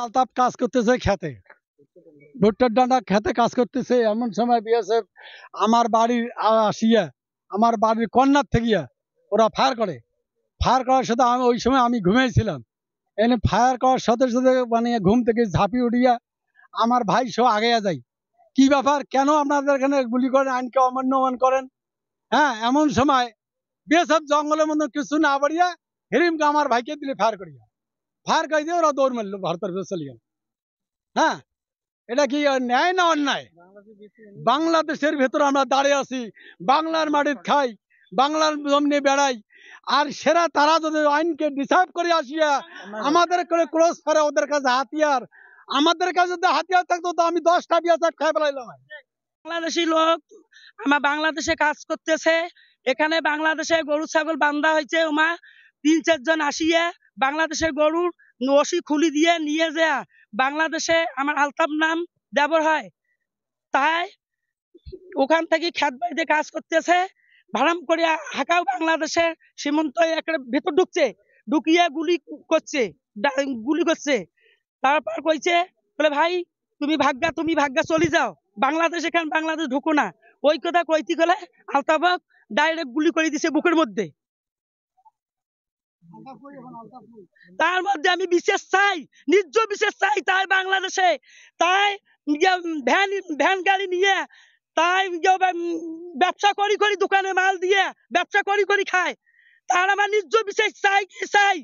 আলতাফ কাজ করতেছে খেতে, ভুট্টার ডান্ডা খেতে কাজ করতেছে। এমন সময় বিএসএফ আমার বাড়ির আসিয়া আমার বাড়ির কর্নার থেকে ওরা ফায়ার করে। ফায়ার করার সাথে আমি ওই সময় আমি ঘুমিয়েছিলাম। এনে ফায়ার করার সাথে সাথে মানে ঘুম থেকে ঝাঁপিয়ে উঠিয়া আমার ভাই সহ আগে যাই, কি ব্যাপার, কেন আপনাদের এখানে গুলি করেন, আইনকে অমান্য করেন? হ্যাঁ, এমন সময় বিএসএফ জঙ্গলের মধ্যে কিছু না বাড়িয়া হিরিমকে আমার ভাইকে দিলে ফায়ার করিয়া, ফায়ার করে দিয়ে ওরা দৌড় মারলো, ভারতের চলে গেল। হ্যাঁ, এটা কি ন্যায় না অন্যায়? বাংলাদেশের ভেতরে আমরা দাঁড়িয়ে আছি, বাংলার মাটির খাই, বাংলার জমিনে বেড়াই, আর সেরা তারা যদি আইনকে ডিসাইড করে আসিয়া আমাদের করে ক্লোজ করে, ওদের কাছে হাতিয়ার, আমাদের কাছে যদি হাতিয়ার থাকতো তো আমি 10টা বিএসএফ খাই ফেলাইলাম। বাংলাদেশি লোক আমার বাংলাদেশে কাজ করতেছে, এখানে বাংলাদেশে গরু ছাগল বান্ধা হয়েছে, ওমা 3-4 জন আসিয়া বাংলাদেশের গরুর নসি খুলি দিয়ে নিয়ে যা বাংলাদেশে আমার আলতাফ নাম দেবর হয়, তাই ওখান থেকে খেত বাড়িতে কাজ করতেছে, ভাড়াম করে হাঁকাও বাংলাদেশের সীমান্ত একটা ভেতর ঢুকছে, ঢুকিয়ে গুলি করছে। তারপর কইছে বলে ভাই তুমি ভাগ্যা চলে যাও, বাংলাদেশ এখানে বাংলাদেশ ঢুকো না। ওই কথা কইতে গেলে আলতাফ ডাইরেক্ট গুলি করে দিছে বুকের মধ্যে। তার মধ্যে আমি বিশেষ চাই, নিজ বিশেষ চাই, তাই বাংলাদেশে তাই ভ্যান গাড়ি নিয়ে তাই ব্যবসা করি দোকানে মাল দিয়ে ব্যবসা করি খায়, তার আমার নিজ বিশেষ চাই।